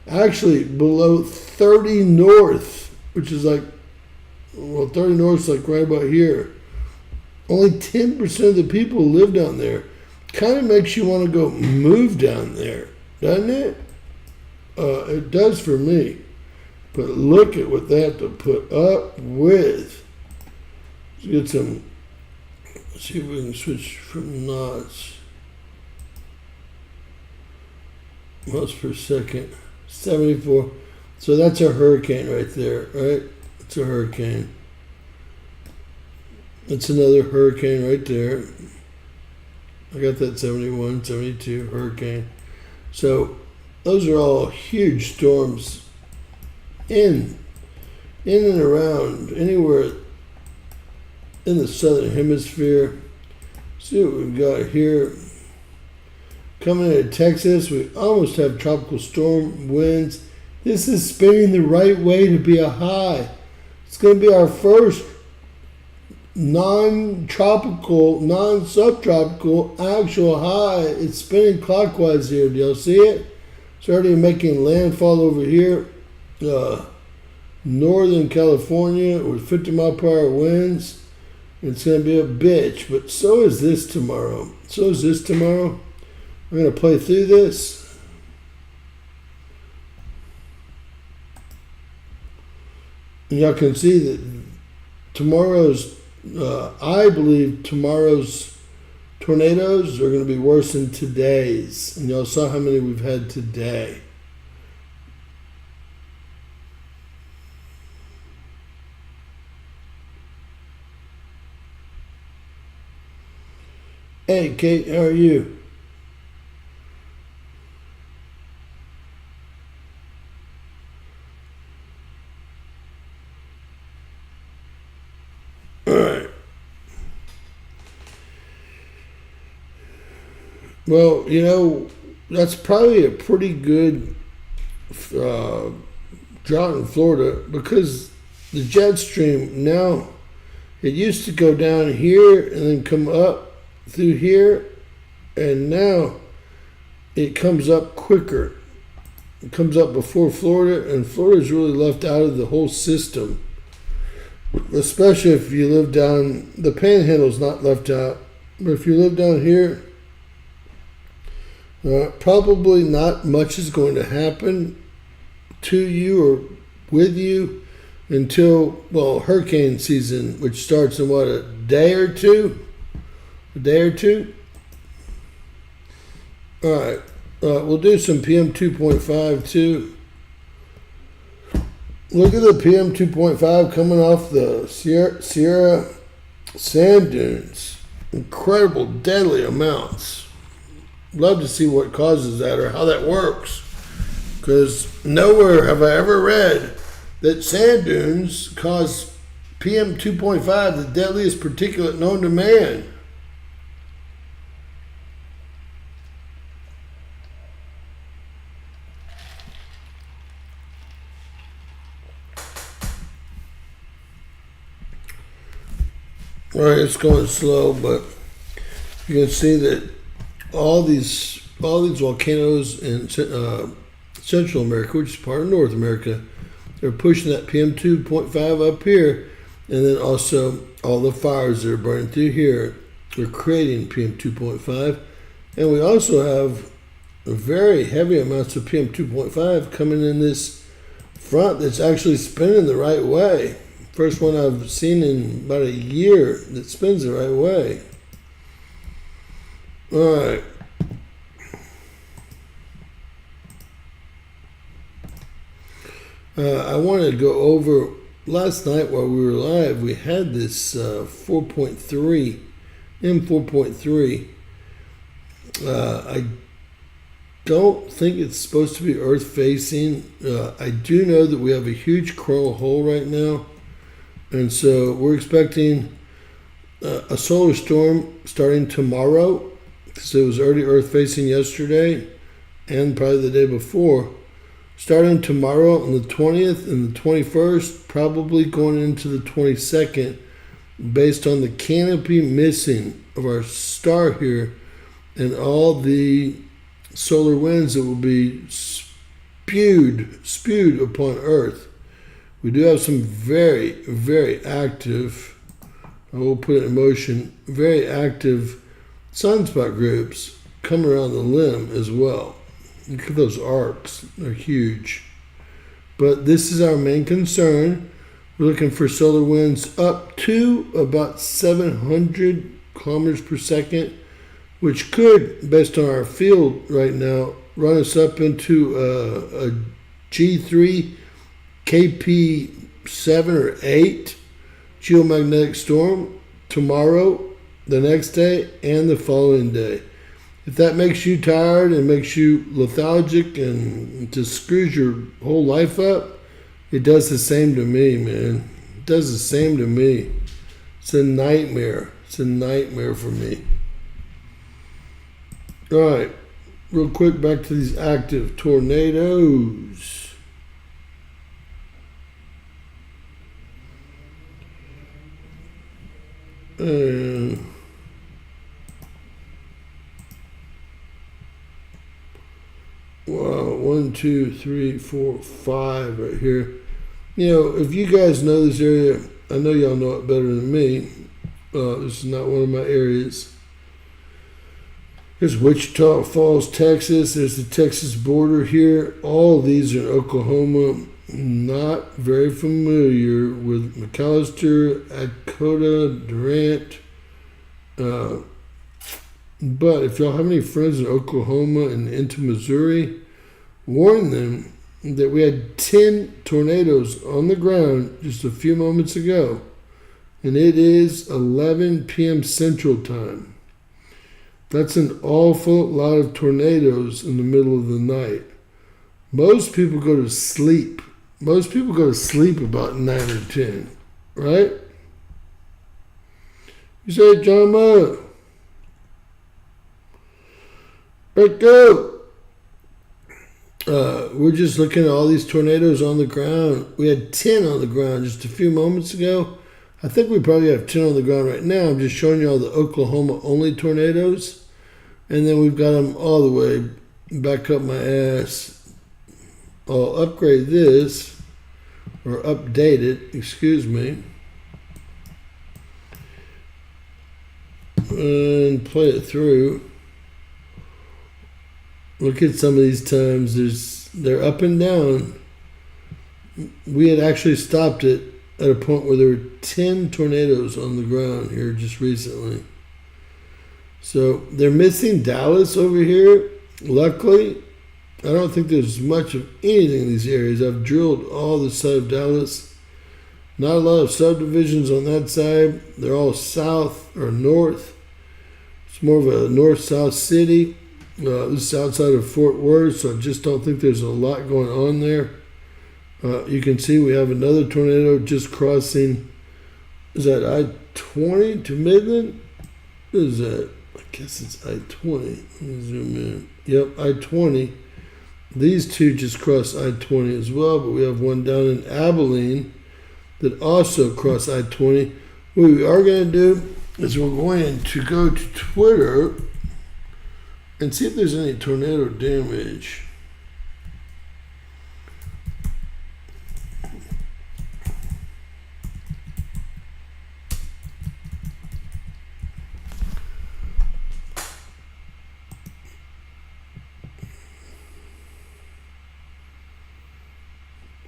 Actually, below 30 north, which is like, well, 30 north is like right about here. Only 10% of the people live down there. Kind of makes you want to go move down there, doesn't it? It does for me. But look at what they have to put up with. Let's get some. Let's see if we can switch from knots. Miles per second. 74. So that's a hurricane right there, right? It's a hurricane. It's another hurricane right there. I got that 71, 72 hurricane. So those are all huge storms in and around anywhere in the southern hemisphere. See what we've got here. Coming into Texas, we almost have tropical storm winds. This is spinning the right way to be a high. It's going to be our first non-tropical, non-subtropical actual high. It's spinning clockwise here. Do y'all see it? It's already making landfall over here. Northern California with 50 mile per hour winds. It's going to be a bitch, but so is this tomorrow. I'm going to play through this. And y'all can see that tomorrow's, I believe tomorrow's tornadoes are going to be worse than today's. And y'all saw how many we've had today. Hey, Kate, how are you? All right. Well, you know, that's probably a pretty good drought in Florida because the jet stream now, it used to go down here and then come up through here, and now it comes up quicker. It comes up before Florida, and Florida's really left out of the whole system. Especially if you live down, the panhandle's not left out, but if you live down here, probably not much is going to happen to you or with you until, well, hurricane season, which starts in what, a day or two? All right, we'll do some PM 2.5 too. Look at the PM 2.5 coming off the Sierra sand dunes. Incredible, deadly amounts. Love to see what causes that or how that works. Because nowhere have I ever read that sand dunes cause PM 2.5, the deadliest particulate known to man. All right, it's going slow, but you can see that all these volcanoes in Central America, which is part of North America, they're pushing that PM 2.5 up here, And then also all the fires that are burning through here are creating PM 2.5. And we also have very heavy amounts of PM 2.5 coming in this front that's actually spinning the right way. First one I've seen in about a year that spins the right way. All right. I wanted to go over last night while we were live. We had this 4.3, M4.3. I don't think it's supposed to be Earth facing. I do know that we have a huge coronal hole right now, and so we're expecting a solar storm starting tomorrow. So it was already Earth facing yesterday and probably the day before. Starting tomorrow on the 20th and the 21st, probably going into the 22nd, based on the canopy missing of our star here and all the solar winds that will be spewed upon Earth. We do have some very, very active, I will put it in motion, very active sunspot groups come around the limb as well. Look at those arcs, they're huge. But this is our main concern. We're looking for solar winds up to about 700 kilometers per second, which could, based on our field right now, run us up into a G3, KP7 or 8 geomagnetic storm tomorrow, the next day, and the following day. If that makes you tired and makes you lethargic and just screws your whole life up, it does the same to me, man. It does the same to me. It's a nightmare. It's a nightmare for me. All right, real quick, back to these active tornadoes. Wow, 1, 2, 3, 4, 5 right here. You know, if you guys know this area, I know y'all know it better than me. This is not one of my areas. There's Wichita Falls, Texas. There's the Texas border here. All these are in Oklahoma. Not very familiar with McAllister, Akota, Durant. But if y'all have any friends in Oklahoma and into Missouri, warn them that we had 10 tornadoes on the ground just a few moments ago. And it is 11 p.m. Central Time. That's an awful lot of tornadoes in the middle of the night. Most people go to sleep. Most people go to sleep about 9 or 10, right? You say, John Mo. Let's go. We're just looking at all these tornadoes on the ground. We had 10 on the ground just a few moments ago. I think we probably have 10 on the ground right now. I'm just showing you all the Oklahoma-only tornadoes. And then we've got them all the way back up my ass. I'll upgrade this, or update it, excuse me. And play it through. Look at some of these times. They're up and down. We had actually stopped it at a point where there were 10 tornadoes on the ground here just recently. So they're missing Dallas over here. Luckily, I don't think there's much of anything in these areas. I've drilled all the side of Dallas. Not a lot of subdivisions on that side. They're all south or north. It's more of a north-south city. This is outside of Fort Worth, so I just don't think there's a lot going on there. You can see we have another tornado just crossing. Is that I-20 to Midland? What is that? I guess it's I-20. Let me zoom in. Yep, I-20. These two just cross I-20 as well, but we have one down in Abilene that also cross I-20. What we are going to do is we're going to go to Twitter and see if there's any tornado damage.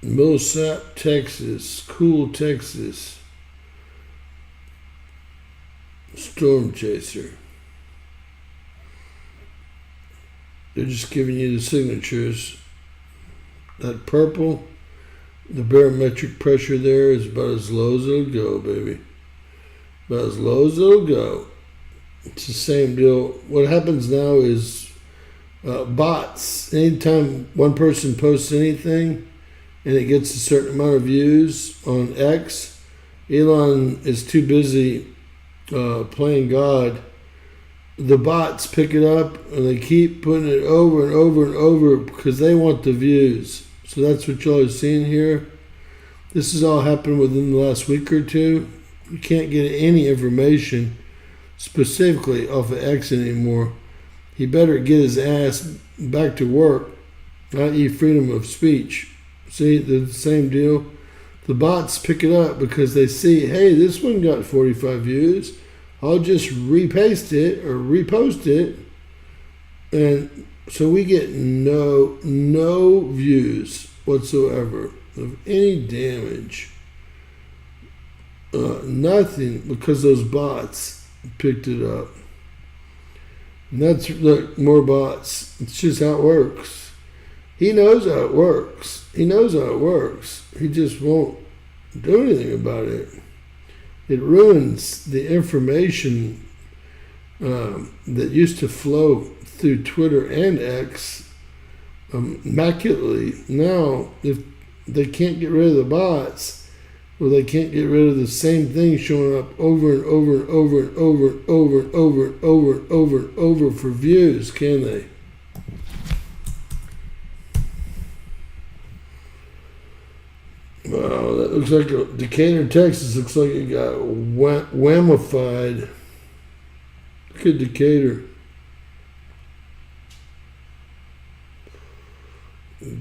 Millsap, Texas. Cool, Texas. Storm chaser. They're just giving you the signatures. That purple, the barometric pressure there is about as low as it'll go, baby. About as low as it'll go. It's the same deal. What happens now is bots. Anytime one person posts anything and it gets a certain amount of views on X, Elon is too busy playing God. The bots pick it up and they keep putting it over and over and over because they want the views. So that's what y'all are seeing here. This has all happened within the last week or two. You can't get any information specifically off of X anymore. He better get his ass back to work, i.e. freedom of speech. See, they're the same deal. The bots pick it up because they see, hey, this one got 45 views. I'll just repaste it or repost it. And so we get no views whatsoever of any damage. Nothing, because those bots picked it up. And that's, look, more bots. It's just how it works. He knows how it works. He knows how it works. He just won't do anything about it. It ruins the information that used to flow through Twitter and X immaculately. Now, if they can't get rid of the bots, well, they can't get rid of the same thing showing up over and over and over and over and over and over and over and over and over for views, can they? Wow, that looks like Decatur, Texas. Looks like it got whamified. Look at Decatur.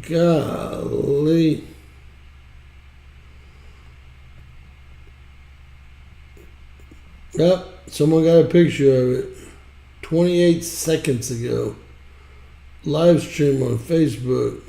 Golly. Yep, someone got a picture of it 28 seconds ago. Live stream on Facebook.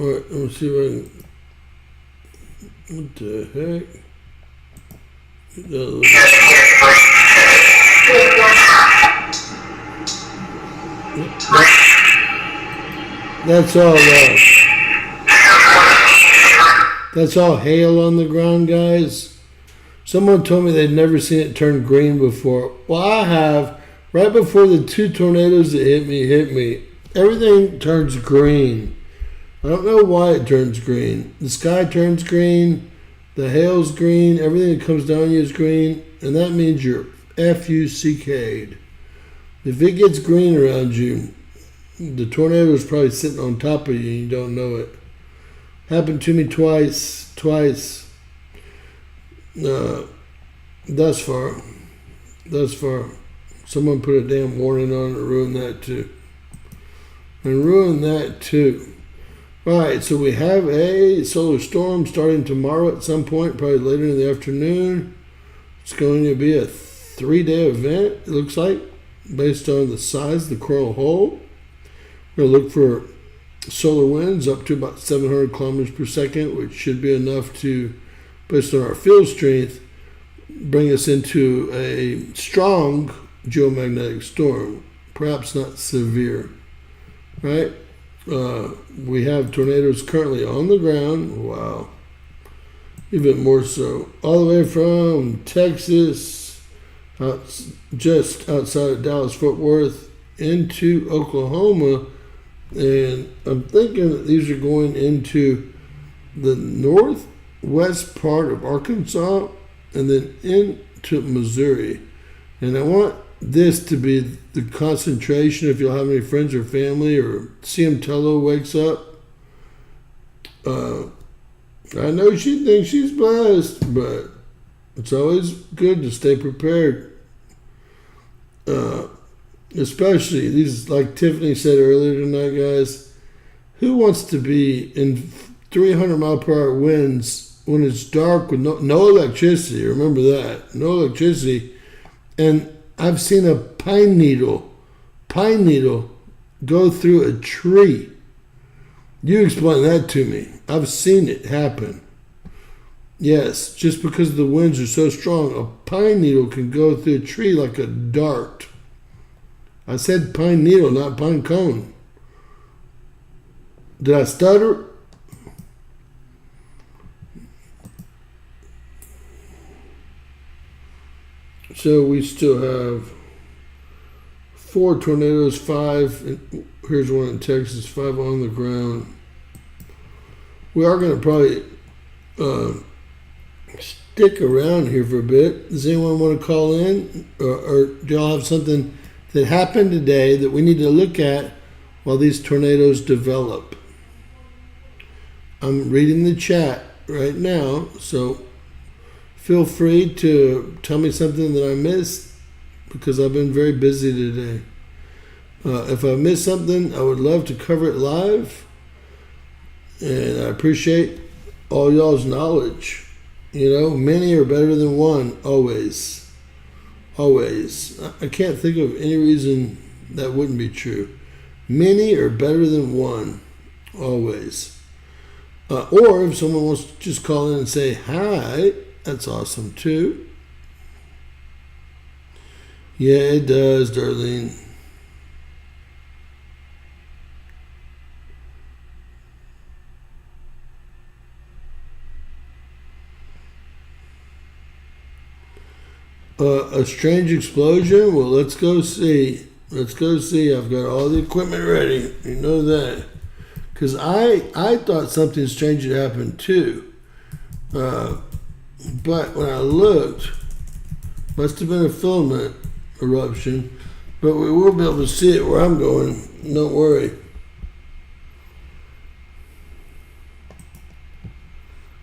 Alright, let me see if I can. What the heck? That's all. That's all hail on the ground, guys. Someone told me they'd never seen it turn green before. Well, I have. Right before the two tornadoes that hit me, everything turns green. I don't know why it turns green. The sky turns green, the hail's green, everything that comes down you is green, and that means you're F-U-C-K'd. If it gets green around you, the tornado is probably sitting on top of you and you don't know it. Happened to me twice. Thus far. Someone put a damn warning on it and ruined that too. Alright, so we have a solar storm starting tomorrow at some point, probably later in the afternoon. It's going to be a 3-day event, it looks like, based on the size of the coronal hole. We're going to look for solar winds up to about 700 kilometers per second, which should be enough to, based on our field strength, bring us into a strong geomagnetic storm, perhaps not severe, right? We have tornadoes currently on the ground. Wow. Even more so. All the way from Texas, just outside of Dallas-Fort Worth, into Oklahoma. And I'm thinking that these are going into the northwest part of Arkansas and then into Missouri. And I want this to be the concentration if you'll have any friends or family, or CM Tello wakes up. I know she thinks she's blessed, but It's always good to stay prepared. Especially these, like Tiffany said earlier tonight, guys. Who wants to be in 300-mile-per-hour winds when it's dark with no electricity? Remember that. No electricity. And I've seen a pine needle go through a tree. You explain that to me. I've seen it happen. Yes, just because the winds are so strong, a pine needle can go through a tree like a dart. I said pine needle, not pine cone. Did I stutter? So we still have 4 tornadoes, 5. Here's one in Texas, 5 on the ground. We are going to probably stick around here for a bit. Does anyone want to call in? Or do y'all have something that happened today that we need to look at while these tornadoes develop? I'm reading the chat right now, so feel free to tell me something that I missed because I've been very busy today. If I missed something, I would love to cover it live, and I appreciate all y'all's knowledge. You know, many are better than one, always. Always. I can't think of any reason that wouldn't be true. Many are better than one, always. Or if someone wants to just call in and say hi, that's awesome too. Yeah, it does, Darlene. A strange explosion? Well, let's go see. Let's go see. I've got all the equipment ready. You know that. Because I thought something strange had happened too. But when I looked, must have been a filament eruption. But we will be able to see it where I'm going. Don't worry.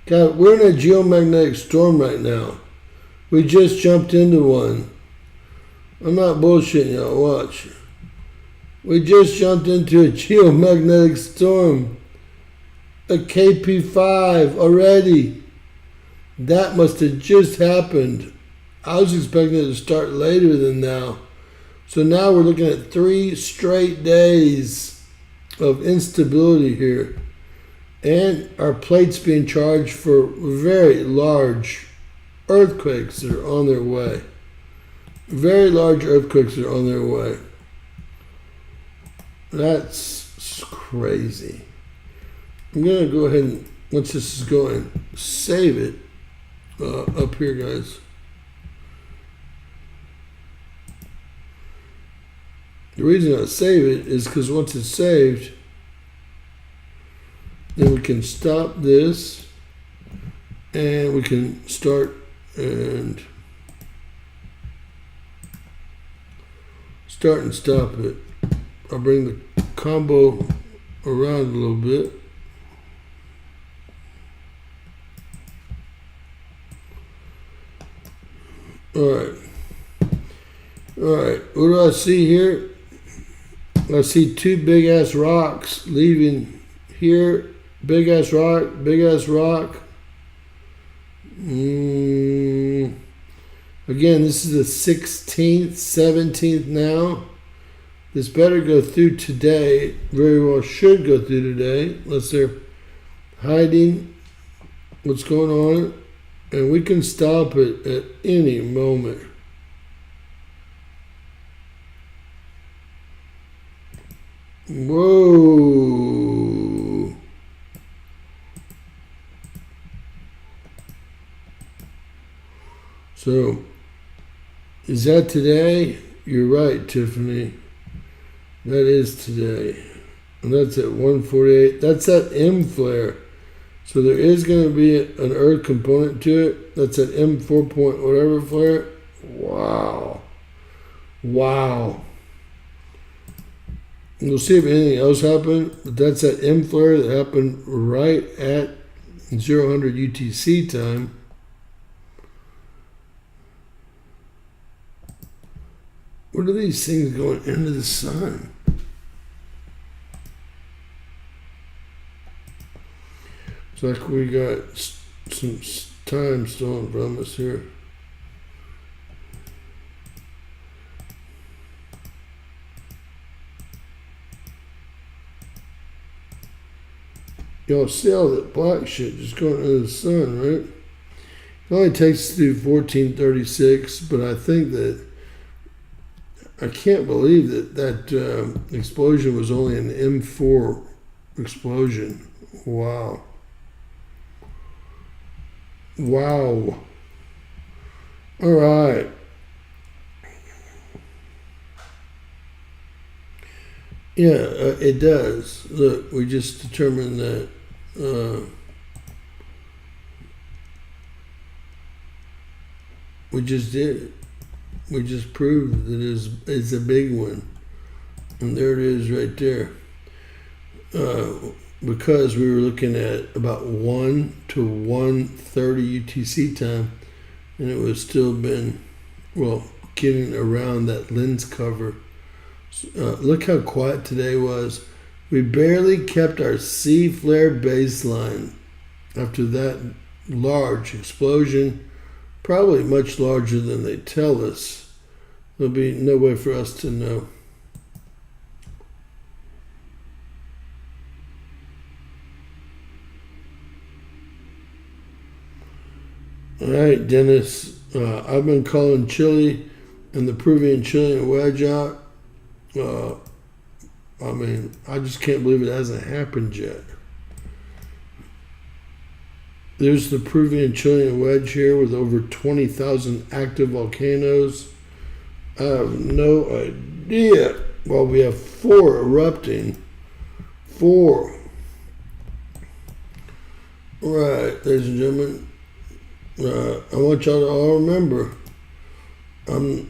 God, we're in a geomagnetic storm right now. We just jumped into one. I'm not bullshitting y'all, watch. We just jumped into a geomagnetic storm. A KP5 already. That must have just happened. I was expecting it to start later than now. So now we're looking at 3 straight days of instability here. And our plates being charged for very large earthquakes that are on their way. Very large earthquakes that are on their way. That's crazy. I'm going to go ahead and, once this is going, save it up here, guys. The reason I save it is because once it's saved, then we can stop this and we can start and stop it. I'll bring the combo around a little bit. Alright. Alright, what do I see here? I see 2 big ass rocks leaving here. Big ass rock, big ass rock. Again, this is the 16th, 17th now. This better go through today. Very well should go through today, unless they're hiding what's going on. And we can stop it at any moment. Whoa. So, is that today? You're right, Tiffany. That is today. And that's at 1:48. That's that M flare. So there is going to be an earth component to it. That's at M4 point whatever flare. Wow. Wow. We'll see if anything else happened. But that's that M flare that happened right at 0000 UTC time. What are these things going into the sun? It's like we got some time stolen from us here. Y'all see all that black shit just going into the sun, right? It only takes us to 1436, but I think that I can't believe that explosion was only an M4 explosion. Wow. Wow. All right. Yeah, it does. Look, we just determined that we just did it. We just proved that it's a big one. And there it is right there. Because we were looking at about 1 to 1:30 UTC time, and it was still been, getting around that lens cover. Look how quiet today was. We barely kept our C flare baseline after that large explosion, probably much larger than they tell us. There'll be no way for us to know. All right, Dennis. I've been calling Chile and the Peruvian Chilean wedge out. I just can't believe it hasn't happened yet. There's the Peruvian Chilean wedge here with over 20,000 active volcanoes. I have no idea. Well, we have 4 erupting. 4. Right, ladies and gentlemen. I want y'all to all remember, I'm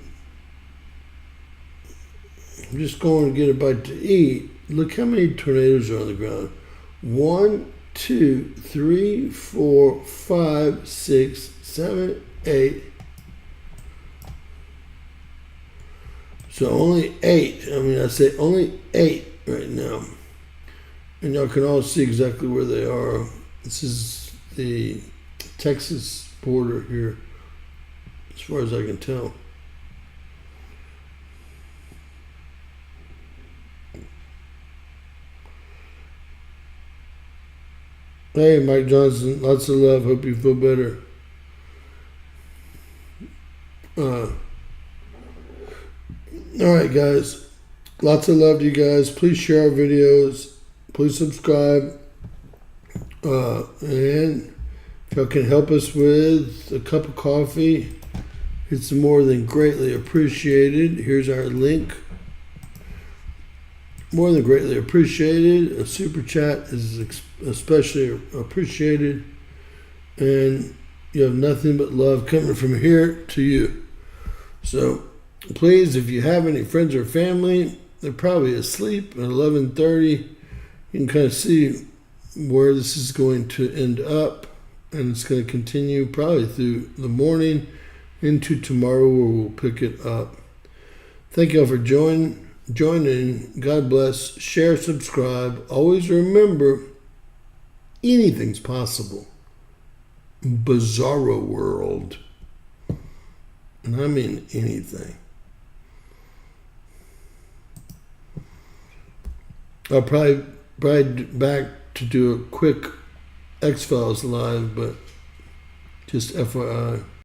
just going to get a bite to eat. Look how many tornadoes are on the ground. 1, 2, 3, 4, 5, 6, 7, 8. So only 8. I say only 8 right now. And y'all can all see exactly where they are. This is the Texas border here, as far as I can tell. Hey, Mike Johnson, lots of love. Hope you feel better. All right, guys. Lots of love to you guys. Please share our videos. Please subscribe. And if y'all can help us with a cup of coffee, it's more than greatly appreciated. Here's our link. More than greatly appreciated. A super chat is especially appreciated. And you have nothing but love coming from here to you. So please, if you have any friends or family, they're probably asleep at 11:30. You can kind of see where this is going to end up. And it's going to continue probably through the morning into tomorrow, where we'll pick it up. Thank you all for joining. God bless. Share, subscribe. Always remember, anything's possible. Bizarro world. And I mean anything. I'll probably back to do a quick X-Files live, but just FYI.